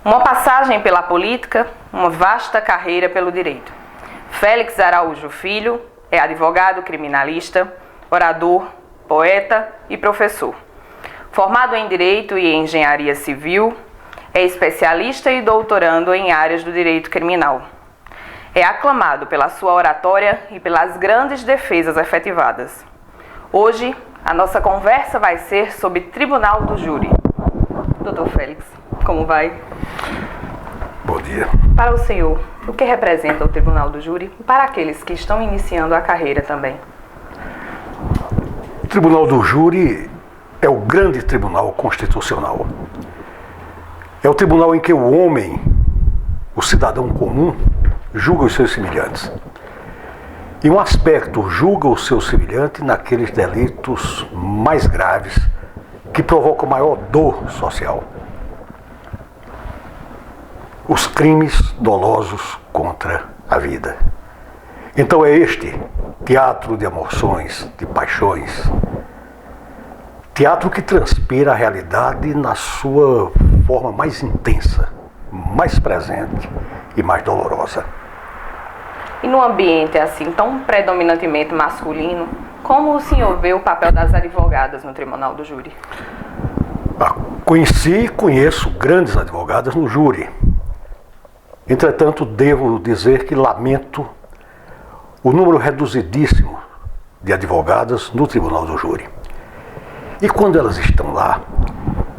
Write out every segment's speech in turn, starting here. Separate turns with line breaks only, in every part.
Uma passagem pela política, uma vasta carreira pelo direito. Félix Araújo Filho é advogado criminalista, orador, poeta e professor. Formado em Direito e Engenharia Civil, é especialista e doutorando em áreas do direito criminal. É aclamado pela sua oratória e pelas grandes defesas efetivadas. Hoje, a nossa conversa vai ser sobre Tribunal do Júri. Doutor Félix, como vai?
Bom dia.
Para o senhor, o que representa o Tribunal do Júri para aqueles que estão iniciando a carreira também?
O Tribunal do Júri é o grande tribunal constitucional. É o tribunal em que o homem, o cidadão comum, julga os seus semelhantes. Em um aspecto, julga o seu semelhante naqueles delitos mais graves que provocam maior dor social. Os crimes dolosos contra a vida. Então é este teatro de emoções, de paixões, teatro que transpira a realidade na sua forma mais intensa, mais presente e mais dolorosa.
E num ambiente assim tão predominantemente masculino, como o senhor vê o papel das advogadas no Tribunal do Júri?
Conheci e conheço grandes advogadas no júri. Entretanto, devo dizer que lamento o número reduzidíssimo de advogadas no Tribunal do Júri. E quando elas estão lá,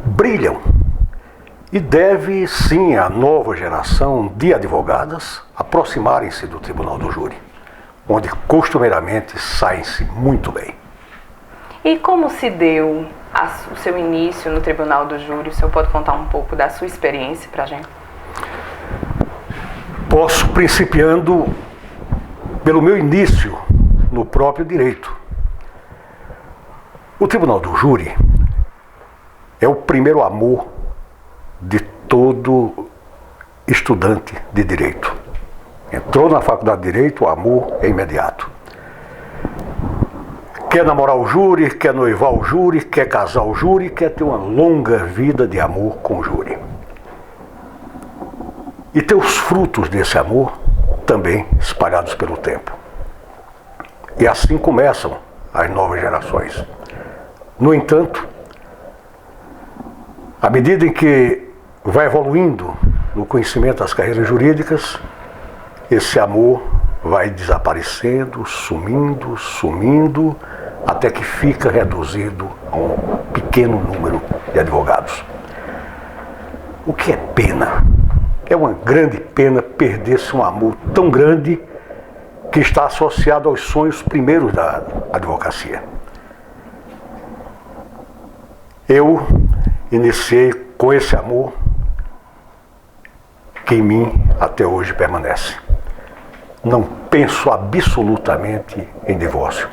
brilham. E deve, sim, a nova geração de advogadas aproximarem-se do Tribunal do Júri, onde costumeiramente saem-se muito bem.
E como se deu o seu início no Tribunal do Júri? O senhor pode contar um pouco da sua experiência para a gente?
Posso, principiando pelo meu início no próprio direito. O Tribunal do Júri é o primeiro amor de todo estudante de direito. Entrou na faculdade de direito, o amor é imediato. Quer namorar o júri, quer noivar o júri, quer casar o júri, quer ter uma longa vida de amor com o júri. E ter os frutos desse amor também espalhados pelo tempo. E assim começam as novas gerações. No entanto, à medida em que vai evoluindo no conhecimento das carreiras jurídicas, esse amor vai desaparecendo, sumindo, até que fica reduzido a um pequeno número de advogados. O que é pena? É uma grande pena perder-se um amor tão grande que está associado aos sonhos primeiros da advocacia. Eu iniciei com esse amor que em mim até hoje permanece. Não penso absolutamente em divórcio.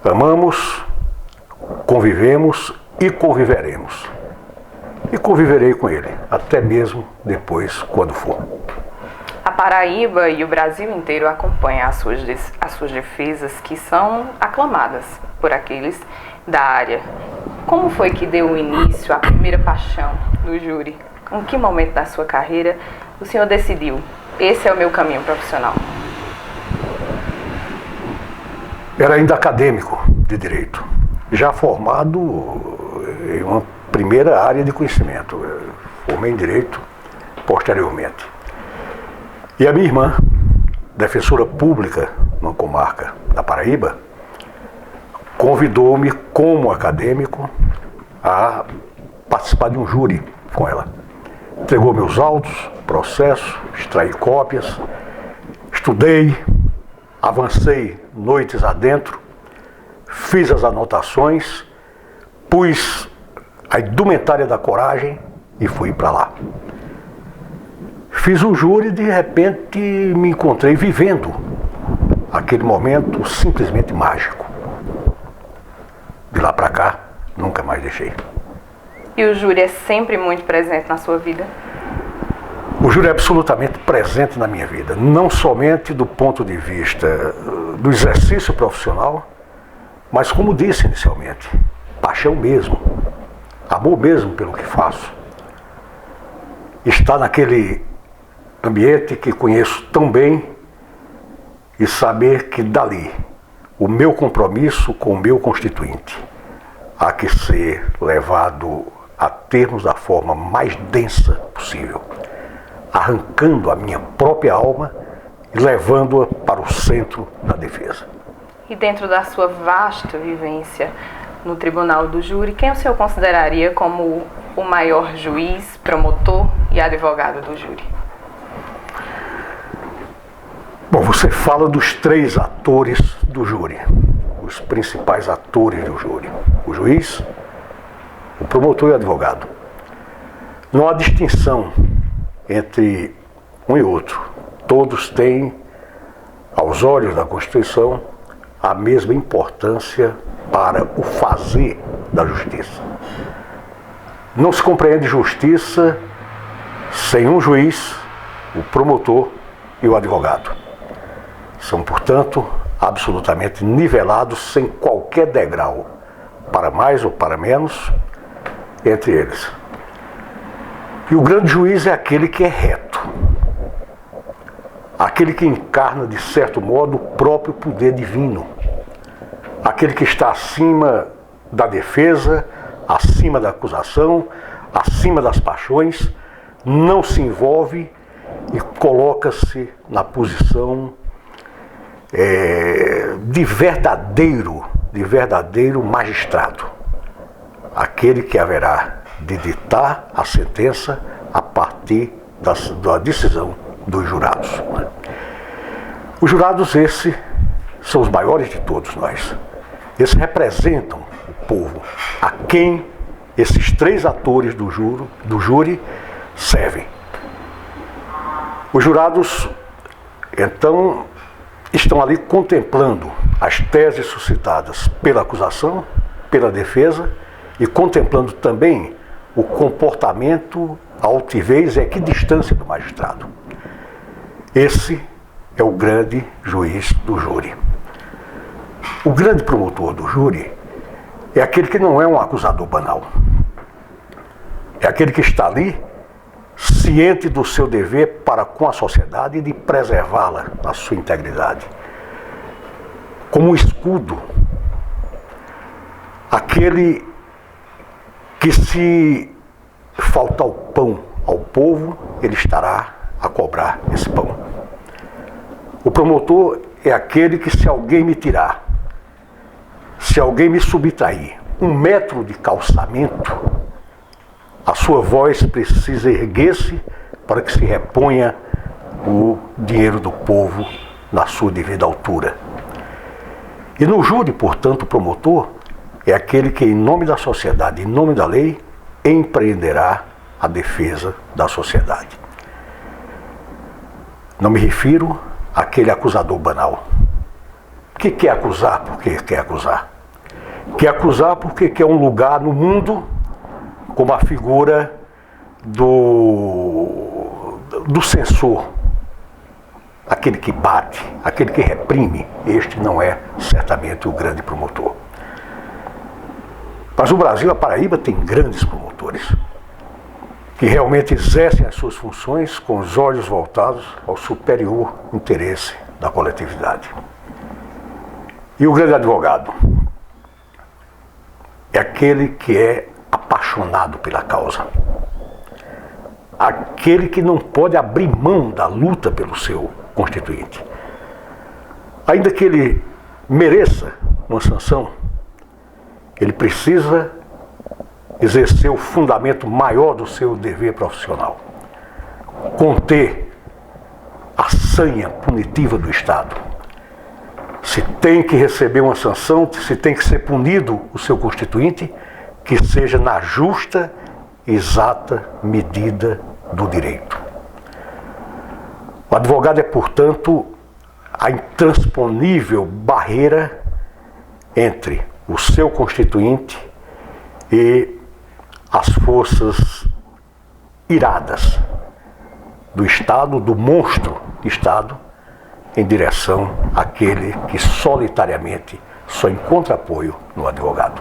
Amamos, convivemos e conviveremos. E conviverei com ele, até mesmo depois, quando for.
A Paraíba e o Brasil inteiro acompanham as suas defesas, que são aclamadas por aqueles da área. Como foi que deu início à primeira paixão do júri? Em que momento da sua carreira o senhor decidiu, esse é o meu caminho profissional?
Era ainda acadêmico de direito, já formado em uma primeira área de conhecimento. Eu formei em direito posteriormente. E a minha irmã, defensora pública numa comarca da Paraíba, convidou-me como acadêmico a participar de um júri com ela. Entregou meus autos, processo, extraí cópias, estudei, avancei noites adentro, fiz as anotações, pus a indumentária da coragem e fui para lá. Fiz o júri e de repente me encontrei vivendo aquele momento simplesmente mágico. De lá para cá, nunca mais deixei.
E o júri é sempre muito presente na sua vida?
O júri é absolutamente presente na minha vida, não somente do ponto de vista do exercício profissional, mas como disse inicialmente, paixão mesmo, amor mesmo pelo que faço. estar naquele ambiente que conheço tão bem e saber que dali o meu compromisso com o meu constituinte há que ser levado a termos da forma mais densa possível, arrancando a minha própria alma e levando-a para o centro da defesa.
E dentro da sua vasta vivência no Tribunal do Júri, quem o senhor consideraria como o maior juiz, promotor e advogado do júri?
Bom, você fala dos 3 atores do júri, os principais atores do júri: o juiz, o promotor e o advogado. Não há distinção entre um e outro. Todos têm, aos olhos da Constituição, a mesma importância para o fazer da justiça. Não se compreende justiça sem um juiz, o promotor e o advogado. São, portanto, absolutamente nivelados, sem qualquer degrau, para mais ou para menos, entre eles. E o grande juiz é aquele que é reto, aquele que encarna, de certo modo, o próprio poder divino, aquele que está acima da defesa, acima da acusação, acima das paixões, não se envolve e coloca-se na posição de verdadeiro magistrado, aquele que haverá de ditar a sentença a partir da decisão dos jurados. Os jurados, esses são os maiores de todos nós. Eles representam o povo, a quem esses 3 atores do júri servem. Os jurados, então, estão ali contemplando as teses suscitadas pela acusação, pela defesa, e contemplando também o comportamento, a altivez e a equidistância do magistrado. Esse é o grande juiz do júri. O grande promotor do júri é aquele que não é um acusador banal. É aquele que está ali ciente do seu dever para com a sociedade e de preservá-la na sua integridade. Como um escudo, aquele que, se faltar o pão ao povo, ele estará a cobrar esse pão. O promotor é aquele que, se alguém me tirar, se alguém me subtrair 1 metro de calçamento, a sua voz precisa erguer-se para que se reponha o dinheiro do povo na sua devida altura. E no júri, portanto, o promotor é aquele que, em nome da sociedade, em nome da lei, empreenderá a defesa da sociedade. Não me refiro àquele acusador banal. O que quer acusar? Porque quer acusar. Quer acusar porque quer um lugar no mundo como a figura do censor, aquele que bate, aquele que reprime. Este não é certamente o grande promotor. Mas o Brasil, a Paraíba, tem grandes promotores que realmente exercem as suas funções com os olhos voltados ao superior interesse da coletividade. E o grande advogado é aquele que é apaixonado pela causa, aquele que não pode abrir mão da luta pelo seu constituinte. Ainda que ele mereça uma sanção, ele precisa exercer o fundamento maior do seu dever profissional, conter a sanha punitiva do Estado. Se tem que receber uma sanção, se tem que ser punido o seu constituinte, que seja na justa, exata medida do direito. O advogado é, portanto, a intransponível barreira entre o seu constituinte e as forças iradas do Estado, do monstro Estado, em direção àquele que solitariamente só encontra apoio no advogado.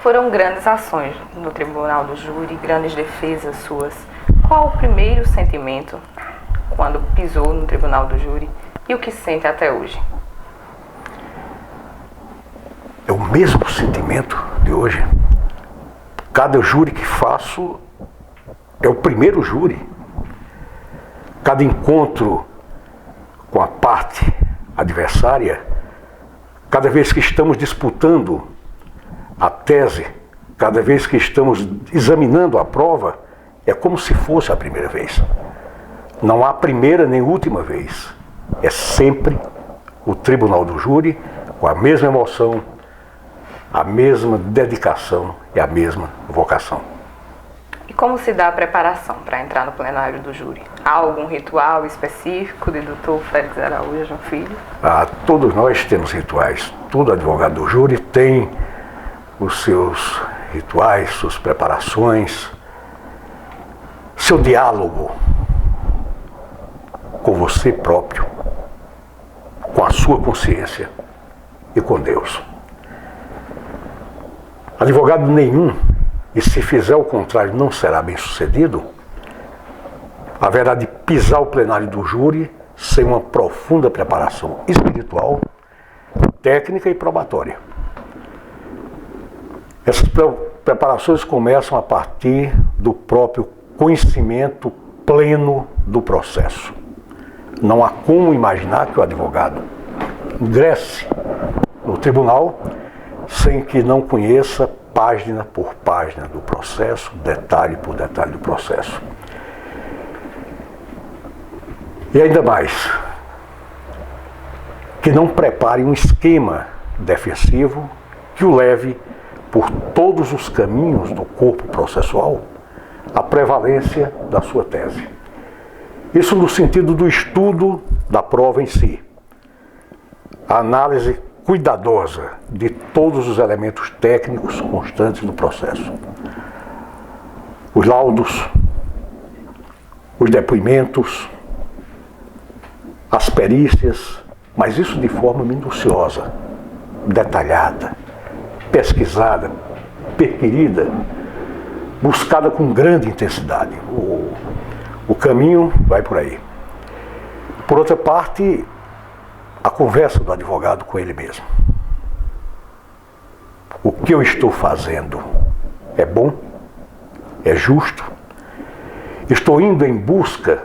foram grandes ações no tribunal do júri, grandes defesas suas. Qual o primeiro sentimento quando pisou no tribunal do júri e o que sente até hoje?
É o mesmo sentimento de hoje. Cada júri que faço é o primeiro júri. Cada encontro com a parte adversária, cada vez que estamos disputando a tese, cada vez que estamos examinando a prova, é como se fosse a primeira vez. Não há primeira nem última vez. É sempre o tribunal do júri com a mesma emoção, a mesma dedicação e a mesma vocação.
E como se dá a preparação para entrar no plenário do júri? Há algum ritual específico de Dr. Félix Araújo Filho?
Todos nós temos rituais. Todo advogado do júri tem os seus rituais, suas preparações, seu diálogo com você próprio, com a sua consciência e com Deus. Advogado nenhum, e se fizer o contrário não será bem sucedido, haverá de pisar o plenário do júri sem uma profunda preparação espiritual, técnica e probatória. Essas preparações começam a partir do próprio conhecimento pleno do processo. Não há como imaginar que o advogado ingresse no tribunal sem que não conheça página por página do processo, detalhe por detalhe do processo. E ainda mais, que não prepare um esquema defensivo que o leve por todos os caminhos do corpo processual à prevalência da sua tese. Isso no sentido do estudo da prova em si, a análise cuidadosa de todos os elementos técnicos constantes do processo. Os laudos, os depoimentos, as perícias, mas isso de forma minuciosa, detalhada, pesquisada, perquirida, buscada com grande intensidade. O caminho vai por aí. Por outra parte, a conversa do advogado com ele mesmo. O que eu estou fazendo é bom? É justo? Estou indo em busca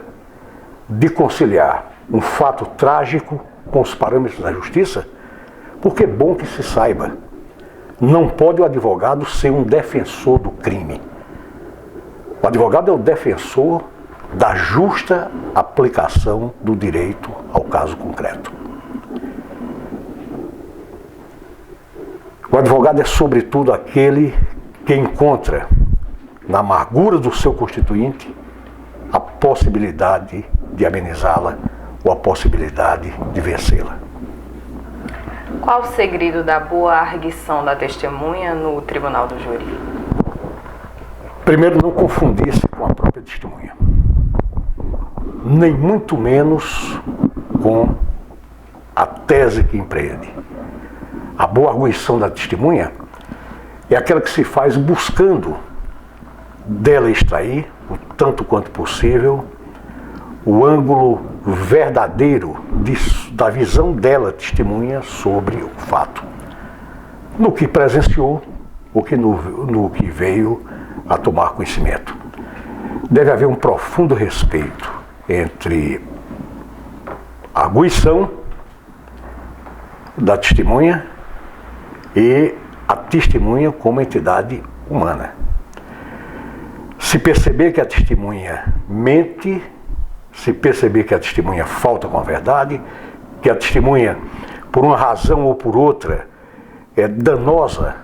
de conciliar um fato trágico com os parâmetros da justiça? Porque é bom que se saiba. Não pode o advogado ser um defensor do crime. O advogado é o defensor da justa aplicação do direito ao caso concreto. O advogado é, sobretudo, aquele que encontra, na amargura do seu constituinte, a possibilidade de amenizá-la ou a possibilidade de vencê-la.
Qual o segredo da boa arguição da testemunha no tribunal do júri?
Primeiro, não confundir-se com a própria testemunha. Nem muito menos com a tese que empreende. A boa arguição da testemunha é aquela que se faz buscando dela extrair, o tanto quanto possível, o ângulo verdadeiro da visão dela, testemunha, sobre o fato. No que presenciou, no que veio a tomar conhecimento. Deve haver um profundo respeito entre a arguição da testemunha e a testemunha como entidade humana. Se perceber que a testemunha mente, se perceber que a testemunha falta com a verdade, que a testemunha, por uma razão ou por outra, é danosa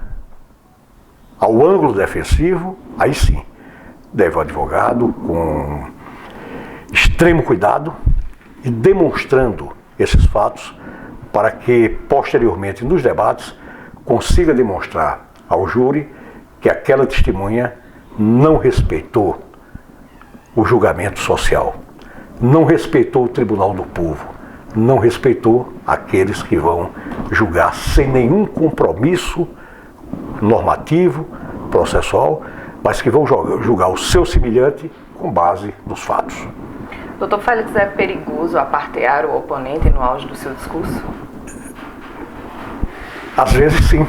ao ângulo defensivo, aí sim, deve o advogado, com extremo cuidado, e demonstrando esses fatos, para que, posteriormente, nos debates, consiga demonstrar ao júri que aquela testemunha não respeitou o julgamento social, não respeitou o tribunal do povo, não respeitou aqueles que vão julgar sem nenhum compromisso normativo, processual, mas que vão julgar o seu semelhante com base nos fatos.
Doutor Félix, é perigoso apartear o oponente no auge do seu discurso?
Às vezes sim,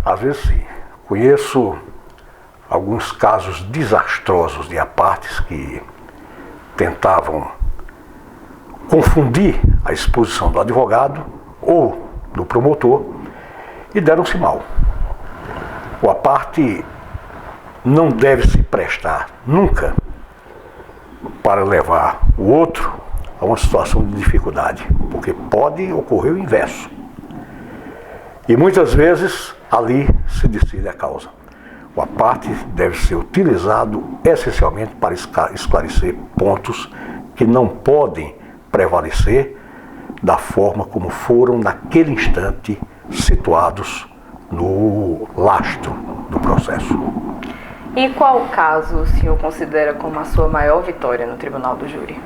às vezes sim. Conheço alguns casos desastrosos de apartes que tentavam confundir a exposição do advogado ou do promotor e deram-se mal. O aparte não deve se prestar nunca para levar o outro a uma situação de dificuldade, porque pode ocorrer o inverso. E muitas vezes ali se decide a causa. O aparte deve ser utilizado essencialmente para esclarecer pontos que não podem prevalecer da forma como foram naquele instante situados no lastro do processo.
E qual caso o senhor considera como a sua maior vitória no Tribunal do Júri?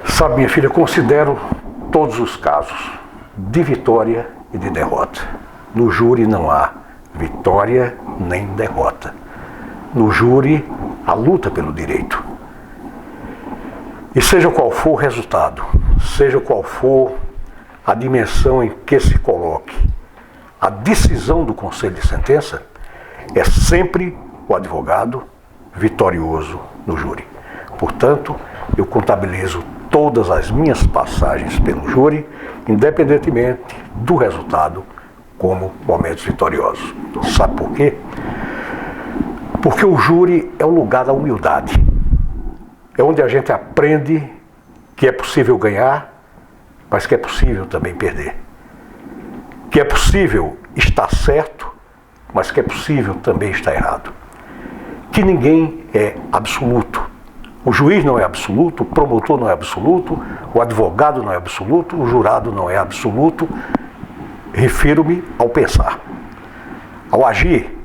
Sabe, minha filha, considero todos os casos de vitória e de derrota. No júri não há vitória nem derrota. No júri, a luta pelo direito. E seja qual for o resultado, seja qual for a dimensão em que se coloque a decisão do conselho de sentença, é sempre o advogado vitorioso no júri. Portanto, eu contabilizo todas as minhas passagens pelo júri, independentemente do resultado, como momentos vitoriosos. Sabe por quê? Porque o júri é o lugar da humildade. É onde a gente aprende que é possível ganhar, mas que é possível também perder. Que é possível estar certo, mas que é possível também estar errado. Que ninguém é absoluto. O juiz não é absoluto, o promotor não é absoluto, o advogado não é absoluto, o jurado não é absoluto. Refiro-me ao pensar, ao agir,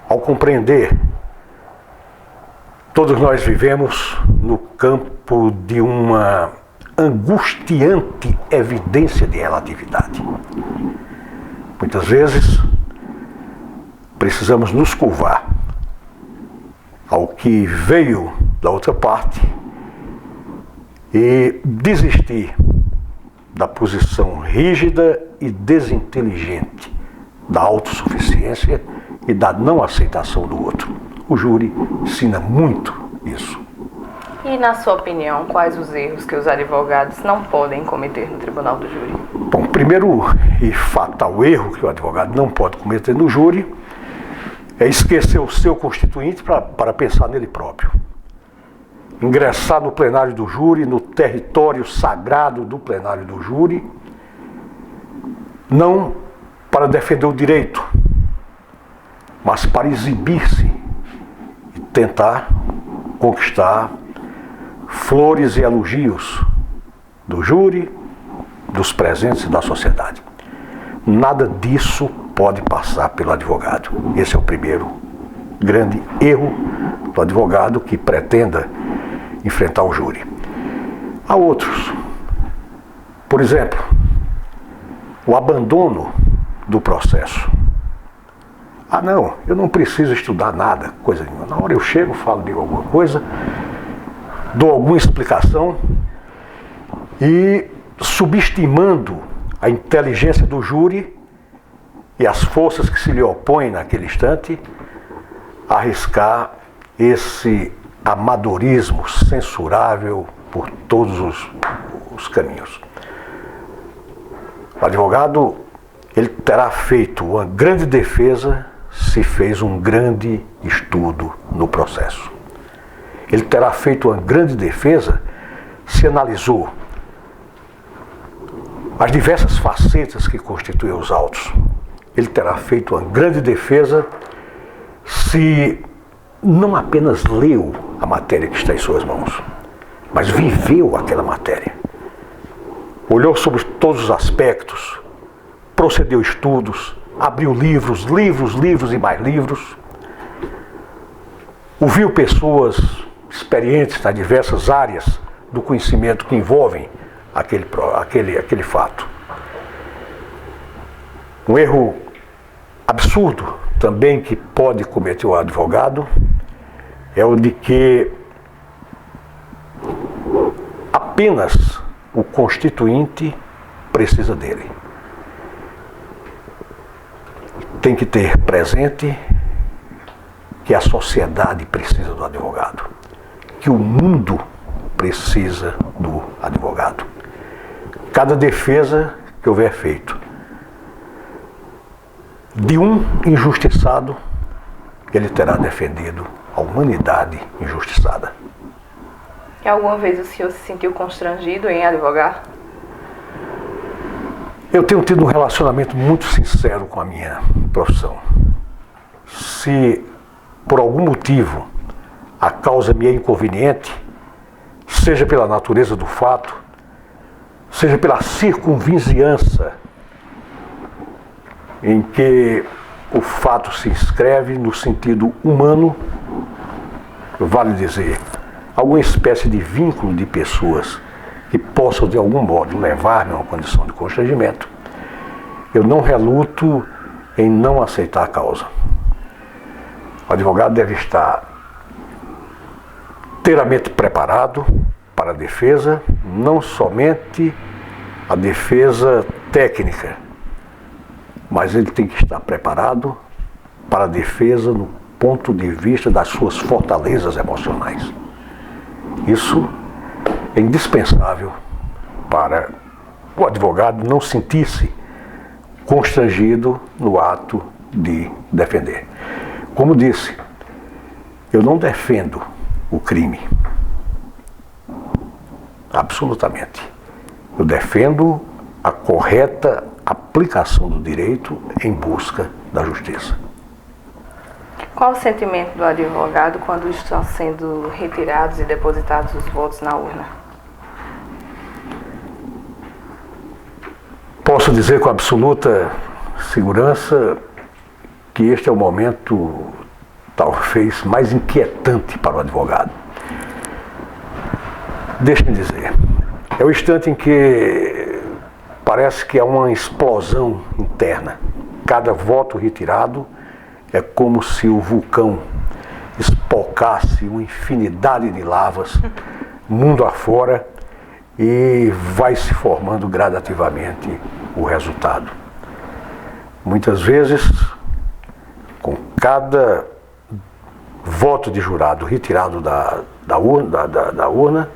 ao compreender. Todos nós vivemos no campo de uma angustiante evidência de relatividade. Muitas vezes precisamos nos curvar ao que veio da outra parte e desistir da posição rígida e desinteligente da autossuficiência e da não aceitação do outro. O júri ensina muito isso.
E, na sua opinião, quais os erros que os advogados não podem cometer no Tribunal do Júri?
Bom, primeiro e fatal erro que o advogado não pode cometer no júri é esquecer o seu constituinte para pensar nele próprio. Ingressar no plenário do júri, no território sagrado do plenário do júri, não para defender o direito, mas para exibir-se e tentar conquistar flores e elogios do júri, dos presentes e da sociedade. Nada disso pode passar pelo advogado. Esse é o primeiro grande erro do advogado que pretenda enfrentar o júri. Há outros. Por exemplo, o abandono do processo. Ah, não, eu não preciso estudar nada, coisa nenhuma. Na hora eu chego, falo de alguma coisa, dou alguma explicação e, subestimando a inteligência do júri e as forças que se lhe opõem naquele instante, arriscar esse amadorismo censurável por todos os caminhos. O advogado, ele terá feito uma grande defesa se fez um grande estudo no processo. Ele terá feito uma grande defesa se analisou as diversas facetas que constituem os autos. Ele terá feito uma grande defesa se não apenas leu a matéria que está em suas mãos, mas viveu aquela matéria. Olhou sobre todos os aspectos, procedeu estudos, abriu livros e mais livros, ouviu pessoas experientes nas diversas áreas do conhecimento que envolvem aquele fato. Um erro absurdo também que pode cometer o advogado é o de que apenas o constituinte precisa dele. Tem que ter presente que a sociedade precisa do advogado, que o mundo precisa do advogado. Cada defesa que houver feito de um injustiçado, ele terá defendido a humanidade injustiçada.
E alguma vez o senhor se sentiu constrangido em advogar?
Eu tenho tido um relacionamento muito sincero com a minha profissão. Se por algum motivo a causa me é inconveniente, seja pela natureza do fato, seja pela circunvizinhança em que o fato se inscreve no sentido humano, vale dizer, alguma espécie de vínculo de pessoas que possam de algum modo levar-me a uma condição de constrangimento, eu não reluto em não aceitar a causa. O advogado deve estar inteiramente preparado para a defesa, não somente a defesa técnica, mas ele tem que estar preparado para a defesa no ponto de vista das suas fortalezas emocionais. Isso é indispensável para o advogado não sentir-se constrangido no ato de defender. Como disse, eu não defendo o crime. Absolutamente. Eu defendo a correta aplicação do direito em busca da justiça.
Qual o sentimento do advogado quando estão sendo retirados e depositados os votos na urna?
Posso dizer com absoluta segurança que este é o momento talvez mais inquietante para o advogado. Deixe-me dizer, é o instante em que parece que há uma explosão interna. Cada voto retirado é como se o vulcão espocasse uma infinidade de lavas, mundo afora, e vai se formando gradativamente o resultado. Muitas vezes, com cada voto de jurado retirado da urna,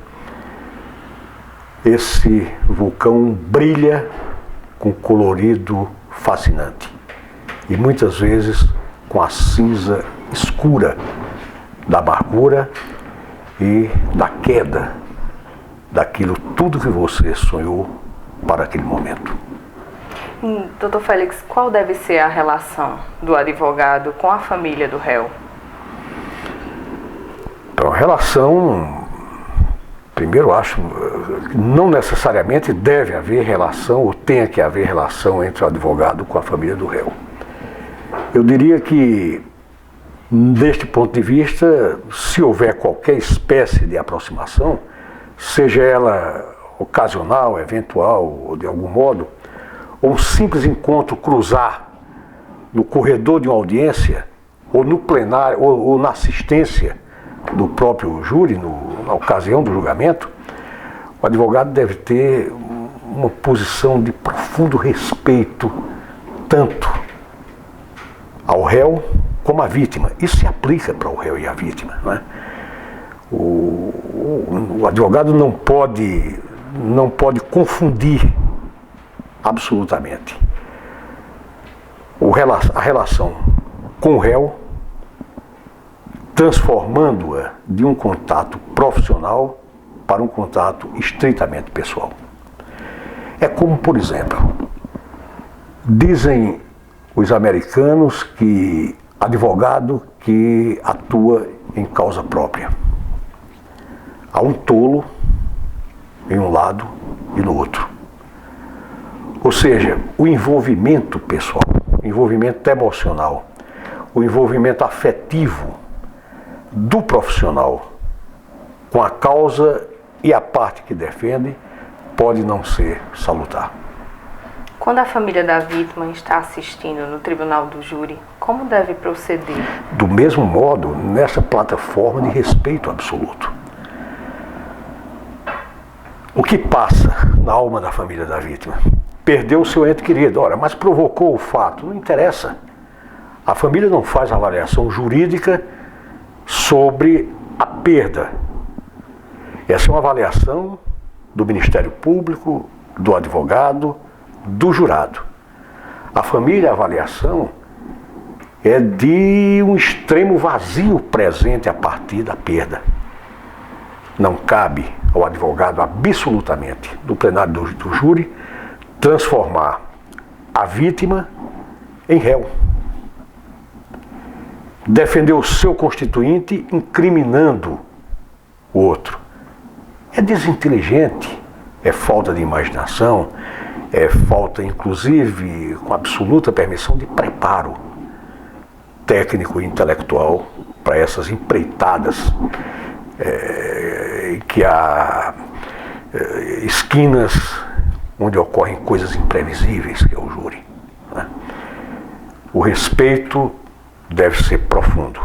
esse vulcão brilha com colorido fascinante. E muitas vezes com a cinza escura da amargura e da queda daquilo tudo que você sonhou para aquele momento.
Dr. Félix, qual deve ser a relação do advogado com a família do réu?
Então, a relação, primeiro acho, não necessariamente deve haver relação ou tenha que haver relação entre o advogado com a família do réu. Eu diria que, deste ponto de vista, se houver qualquer espécie de aproximação, seja ela ocasional, eventual ou de algum modo, ou um simples encontro cruzar no corredor de uma audiência, ou no plenário, ou na assistência do próprio júri, na ocasião do julgamento, o advogado deve ter uma posição de profundo respeito, tanto ao réu como à vítima. Isso se aplica para o réu e a vítima, não é? O advogado não pode confundir absolutamente a relação com o réu, transformando-a de um contato profissional para um contato estritamente pessoal. É como, por exemplo, dizem os americanos que advogado que atua em causa própria. Há um tolo em um lado e no outro. Ou seja, o envolvimento pessoal, o envolvimento emocional, o envolvimento afetivo do profissional com a causa e a parte que defende pode não ser salutar.
Quando a família da vítima está assistindo no tribunal do júri, como deve proceder?
Do mesmo modo, nessa plataforma de respeito absoluto. O que passa na alma da família da vítima? Perdeu o seu ente querido, ora, mas provocou o fato, não interessa. A família não faz avaliação jurídica sobre a perda. Essa é uma avaliação do Ministério Público, do advogado, do jurado. A família, a avaliação é de um extremo vazio presente a partir da perda. Não cabe ao advogado absolutamente, no plenário do júri, transformar a vítima em réu. Defender o seu constituinte incriminando o outro. É desinteligente, é falta de imaginação, é falta, inclusive, com absoluta permissão, de preparo técnico e intelectual para essas empreitadas que há esquinas onde ocorrem coisas imprevisíveis, que é o júri. Né? O respeito deve ser profundo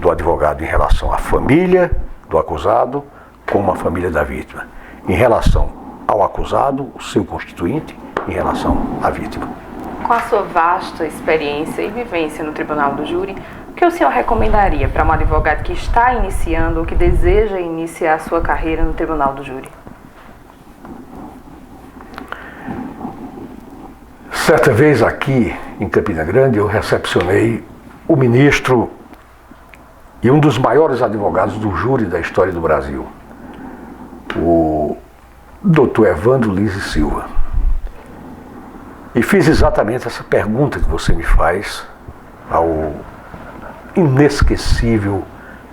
do advogado em relação à família do acusado, como a família da vítima. Em relação ao acusado, o seu constituinte, em relação à vítima.
Com a sua vasta experiência e vivência no tribunal do júri, o que o senhor recomendaria para um advogado que está iniciando ou que deseja iniciar a sua carreira no tribunal do júri?
Certa vez aqui em Campina Grande eu recepcionei o ministro e um dos maiores advogados do júri da história do Brasil, o Dr. Evandro Lise Silva. E fiz exatamente essa pergunta que você me faz ao inesquecível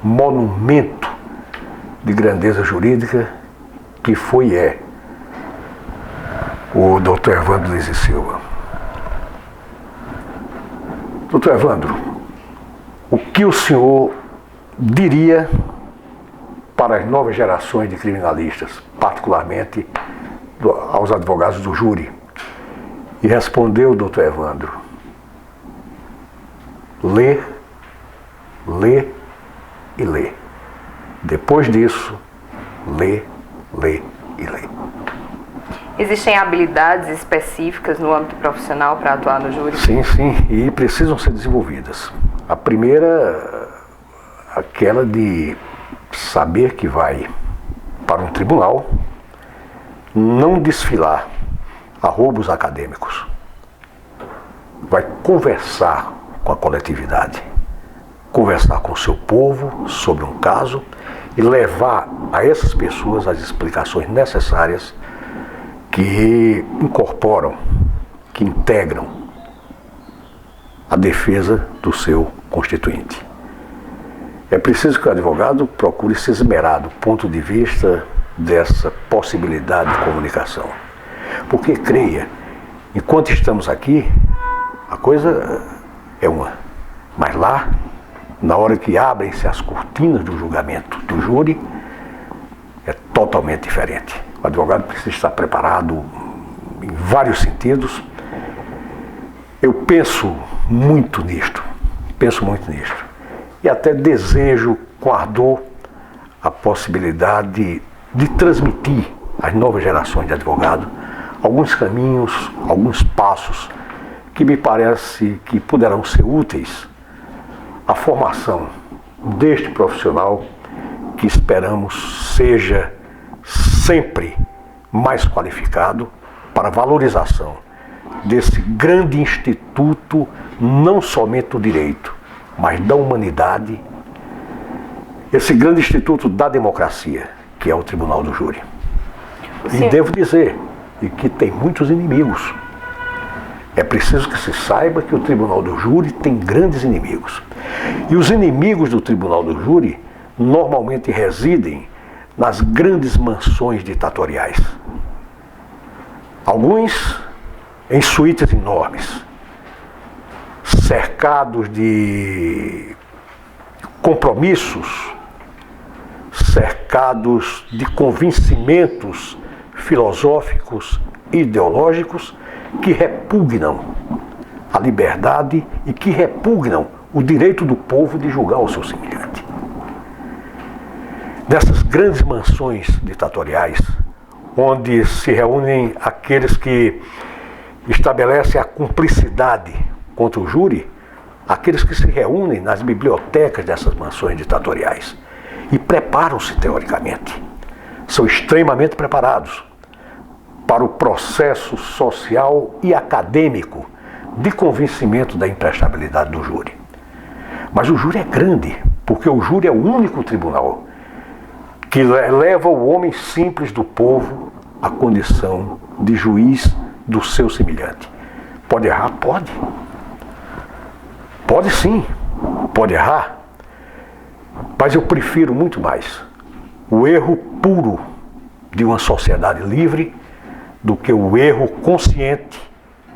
monumento de grandeza jurídica que foi e é o Dr. Evandro Lise Silva. Dr. Evandro, o que o senhor diria para as novas gerações de criminalistas, particularmente aos advogados do júri? E respondeu o doutor Evandro: lê, lê e lê. Depois disso, lê, lê e lê.
Existem habilidades específicas no âmbito profissional para atuar no júri?
Sim, sim, e precisam ser desenvolvidas. A primeira, aquela de saber que vai para um tribunal, não desfilar a roubos acadêmicos. Vai conversar com a coletividade, conversar com o seu povo sobre um caso e levar a essas pessoas as explicações necessárias que incorporam, que integram a defesa do seu constituinte. É preciso que o advogado procure se esmerar do ponto de vista dessa possibilidade de comunicação. Porque, creia, enquanto estamos aqui, a coisa é uma. Mas lá, na hora que abrem-se as cortinas do julgamento do júri, é totalmente diferente. O advogado precisa estar preparado em vários sentidos. Eu penso muito nisto. E até desejo com ardor a possibilidade de transmitir às novas gerações de advogados alguns caminhos, alguns passos que me parece que poderão ser úteis à formação deste profissional que esperamos seja sempre mais qualificado para a valorização desse grande instituto, não somente do direito, mas da humanidade, esse grande instituto da democracia, que é o Tribunal do Júri. E devo dizer que tem muitos inimigos. É preciso que se saiba que o Tribunal do Júri tem grandes inimigos. E os inimigos do Tribunal do Júri normalmente residem nas grandes mansões ditatoriais. Alguns em suítes enormes, cercados de compromissos, cercados de convencimentos filosóficos, ideológicos, que repugnam a liberdade e que repugnam o direito do povo de julgar o seu semelhante. Nessas grandes mansões ditatoriais, onde se reúnem aqueles que estabelecem a cumplicidade contra o júri, aqueles que se reúnem nas bibliotecas dessas mansões ditatoriais e preparam-se teoricamente, são extremamente preparados para o processo social e acadêmico de convencimento da imprestabilidade do júri. Mas o júri é grande, porque o júri é o único tribunal que leva o homem simples do povo à condição de juiz do seu semelhante. Pode errar? Pode. Pode sim, pode errar. Mas eu prefiro muito mais o erro puro de uma sociedade livre do que o erro consciente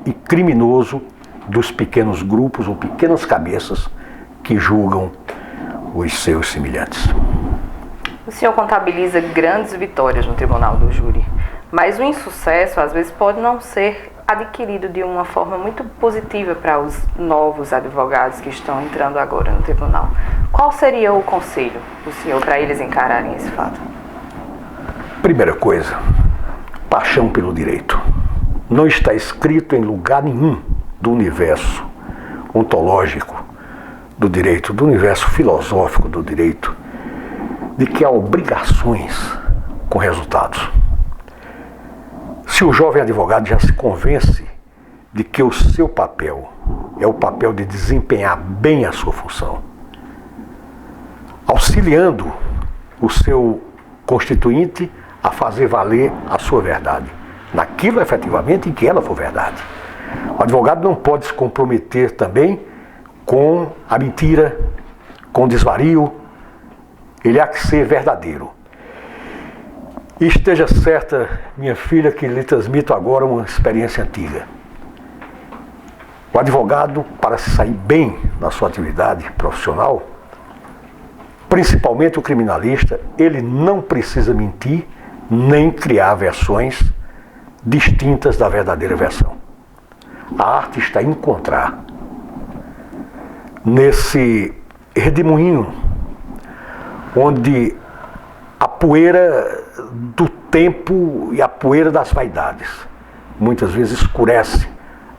e criminoso dos pequenos grupos ou pequenas cabeças que julgam os seus semelhantes.
O senhor contabiliza grandes vitórias no tribunal do júri, mas o insucesso às vezes pode não ser adquirido de uma forma muito positiva para os novos advogados que estão entrando agora no tribunal. Qual seria o conselho do senhor para eles encararem esse fato?
Primeira coisa, paixão pelo direito. Não está escrito em lugar nenhum do universo ontológico do direito, do universo filosófico do direito, de que há obrigações com resultados. Se o jovem advogado já se convence de que o seu papel é o papel de desempenhar bem a sua função, auxiliando o seu constituinte a fazer valer a sua verdade, naquilo efetivamente em que ela for verdade. O advogado não pode se comprometer também com a mentira, com o desvario. Ele há que ser verdadeiro. E esteja certa, minha filha, que lhe transmito agora uma experiência antiga. O advogado, para se sair bem na sua atividade profissional, principalmente o criminalista, ele não precisa mentir nem criar versões distintas da verdadeira versão. A arte está em encontrar nesse redemoinho onde a poeira do tempo e a poeira das vaidades muitas vezes escurece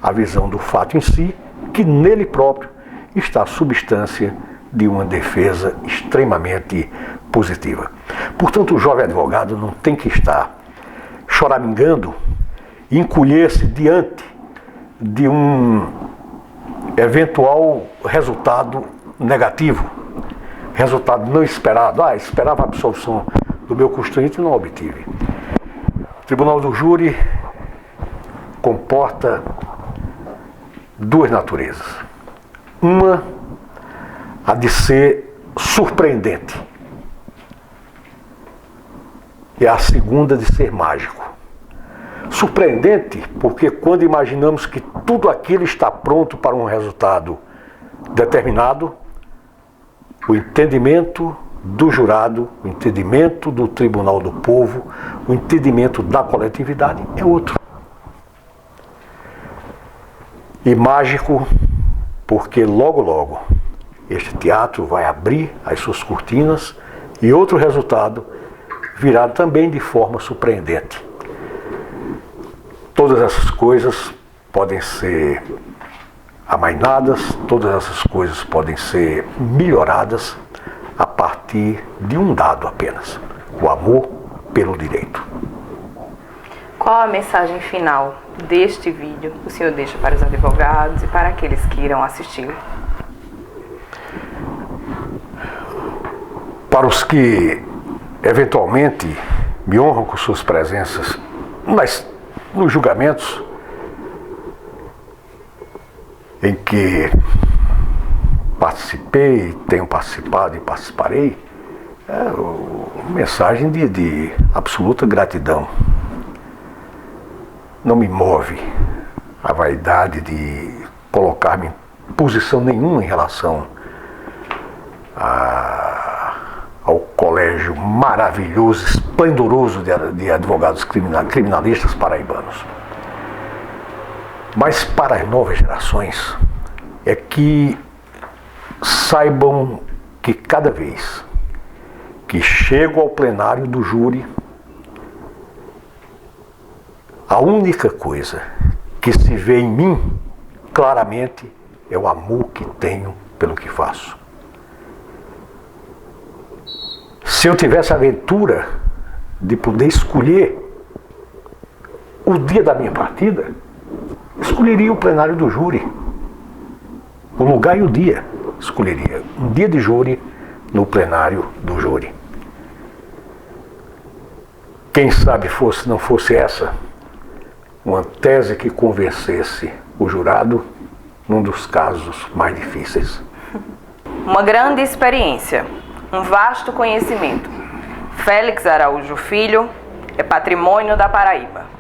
a visão do fato em si, que nele próprio está a substância de uma defesa extremamente positiva. Portanto, o jovem advogado não tem que estar choramingando e encolher-se diante de um eventual resultado negativo, resultado não esperado. Esperava a absolvição do meu constituinte e não obtive. O Tribunal do Júri comporta duas naturezas. Uma, a de ser surpreendente. E a segunda, de ser mágico. Surpreendente porque quando imaginamos que tudo aquilo está pronto para um resultado determinado, o entendimento do jurado, o entendimento do Tribunal do Povo, o entendimento da coletividade é outro. E mágico porque logo, logo, este teatro vai abrir as suas cortinas e outro resultado virá também de forma surpreendente. Todas essas coisas podem ser amainadas, todas essas coisas podem ser melhoradas a partir de um dado apenas: o amor pelo direito.
Qual a mensagem final deste vídeo que o senhor deixa para os advogados e para aqueles que irão assisti-lo?
Para os que eventualmente me honram com suas presenças, mas nos julgamentos em que participei, tenho participado e participarei, mensagem de absoluta gratidão. Não me move a vaidade de colocar-me em posição nenhuma em relação ao colégio maravilhoso, esplendoroso de advogados criminalistas paraibanos. Mas para as novas gerações é que saibam que cada vez que chego ao plenário do júri, a única coisa que se vê em mim claramente é o amor que tenho pelo que faço. Se eu tivesse a aventura de poder escolher o dia da minha partida, escolheria o plenário do júri. O lugar e o dia. Escolheria um dia de júri no plenário do júri. Quem sabe não fosse essa uma tese que convencesse o jurado num dos casos mais difíceis.
Uma grande experiência, um vasto conhecimento. Félix Araújo Filho é patrimônio da Paraíba.